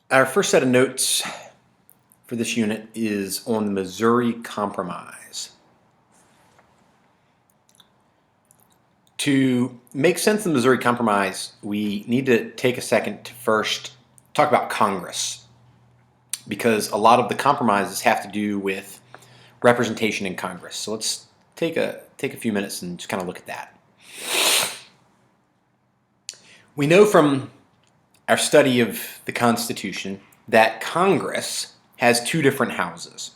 Our first set of notes for this unit is on the Missouri Compromise. To make sense of the Missouri Compromise, we need to take a second to first talk about Congress, because a lot of the compromises have to do with representation in Congress. So let's take a few minutes and just kind of look at that. We know from our study of the Constitution that Congress has two different houses.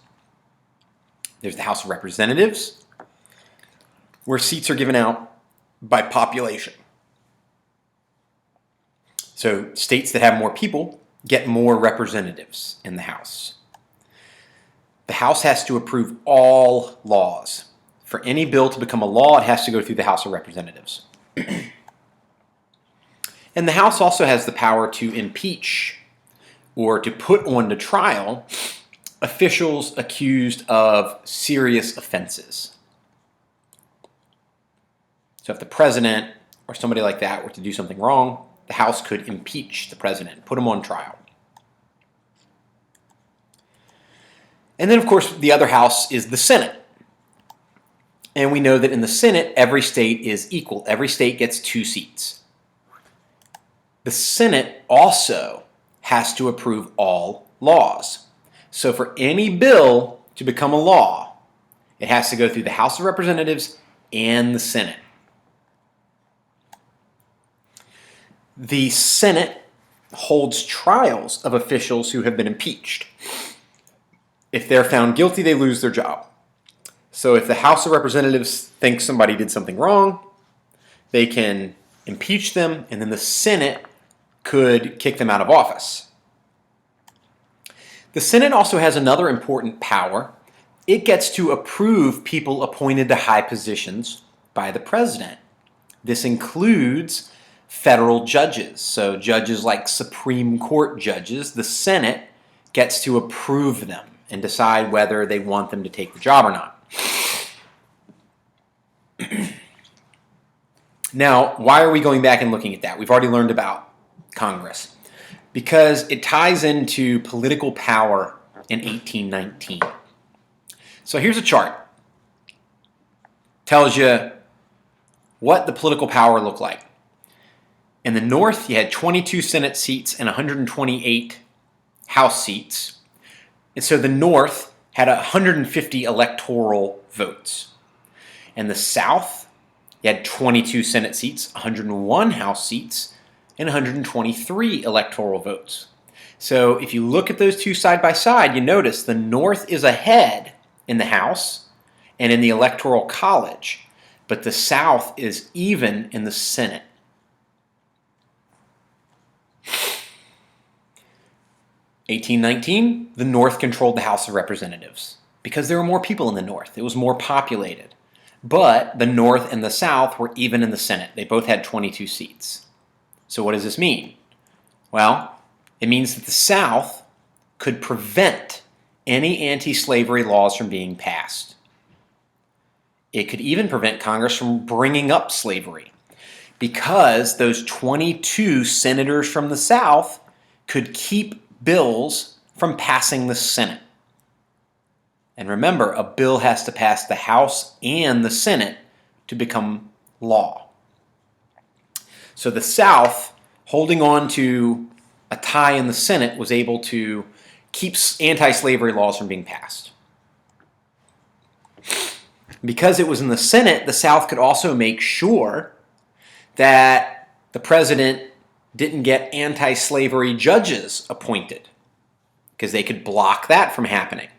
There's the House of Representatives, where seats are given out by population. So states that have more people get more representatives in the House. The House has to approve all laws. For any bill to become a law, it has to go through the House of Representatives. And the House also has the power to impeach or to put on to trial officials accused of serious offenses. So if the president or somebody like that were to do something wrong, the House could impeach the president, put him on trial. And then, of course, the other house is the Senate. And we know that in the Senate, every state is equal. Every state gets 2 seats. The Senate also has to approve all laws. So for any bill to become a law, it has to go through the House of Representatives and the Senate. The Senate holds trials of officials who have been impeached. If they're found guilty, they lose their job. So if the House of Representatives thinks somebody did something wrong, they can impeach them, and then the Senate could kick them out of office. The Senate also has another important power. It gets to approve people appointed to high positions by the president. This includes federal judges. So judges like Supreme Court judges, the Senate gets to approve them and decide whether they want them to take the job or not. Now, why are we going back and looking at that? We've already learned about Congress, because it ties into political power in 1819. So here's a chart. Tells you what the political power looked like. In the North, you had 22 Senate seats and 128 House seats. And so the North had 150 electoral votes. In the South, you had 22 Senate seats, 101 House seats, and 123 electoral votes. So if you look at those two side by side, you notice the North is ahead in the House and in the Electoral College, but the South is even in the Senate. In 1819, the North controlled the House of Representatives because there were more people in the North. It was more populated. But the North and the South were even in the Senate. They both had 22 seats. So what does this mean? Well, it means that the South could prevent any anti-slavery laws from being passed. It could even prevent Congress from bringing up slavery, because those 22 senators from the South could keep bills from passing the Senate. And remember, a bill has to pass the House and the Senate to become law. So the South, holding on to a tie in the Senate, was able to keep anti-slavery laws from being passed. Because it was in the Senate, the South could also make sure that the president didn't get anti-slavery judges appointed, because they could block that from happening.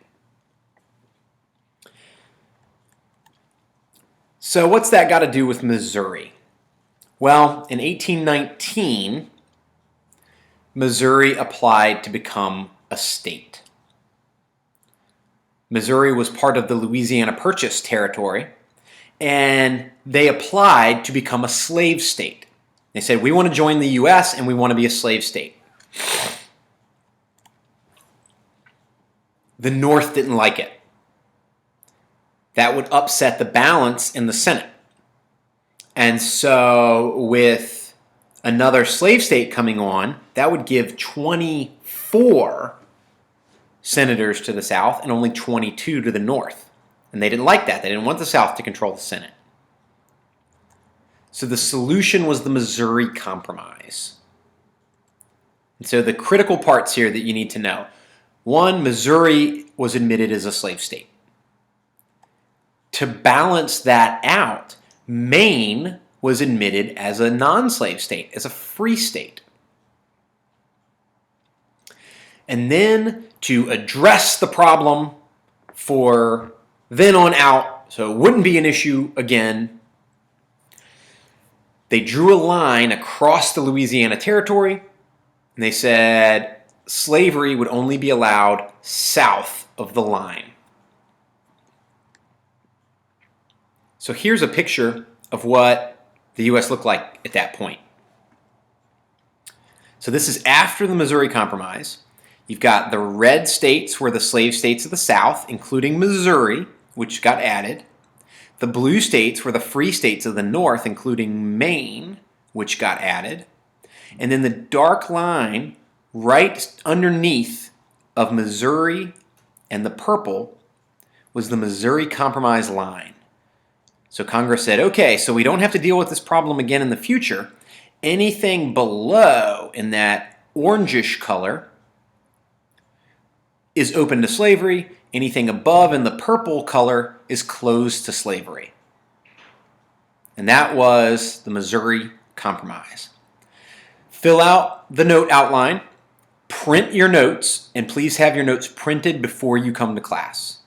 So what's that got to do with Missouri? Well, in 1819, Missouri applied to become a state. Missouri was part of the Louisiana Purchase territory, and they applied to become a slave state. They said, we want to join the U.S. and we want to be a slave state. The North didn't like it. That would upset the balance in the Senate. And so with another slave state coming on, that would give 24 senators to the South and only 22 to the North. And they didn't like that. They didn't want the South to control the Senate. So the solution was the Missouri Compromise. And so the critical parts here that you need to know. One, Missouri was admitted as a slave state. To balance that out, Maine was admitted as a non-slave state, as a free state. And then to address the problem for then on out, so it wouldn't be an issue again, they drew a line across the Louisiana Territory, and they said slavery would only be allowed south of the line. So here's a picture of what the U.S. looked like at that point. So this is after the Missouri Compromise. You've got the red states were the slave states of the South, including Missouri, which got added. The blue states were the free states of the North, including Maine, which got added. And then the dark line right underneath of Missouri and the purple was the Missouri Compromise line. So Congress said, okay, so we don't have to deal with this problem again in the future. Anything below in that orangish color is open to slavery. Anything above in the purple color is closed to slavery. And that was the Missouri Compromise. Fill out the note outline, print your notes, and please have your notes printed before you come to class.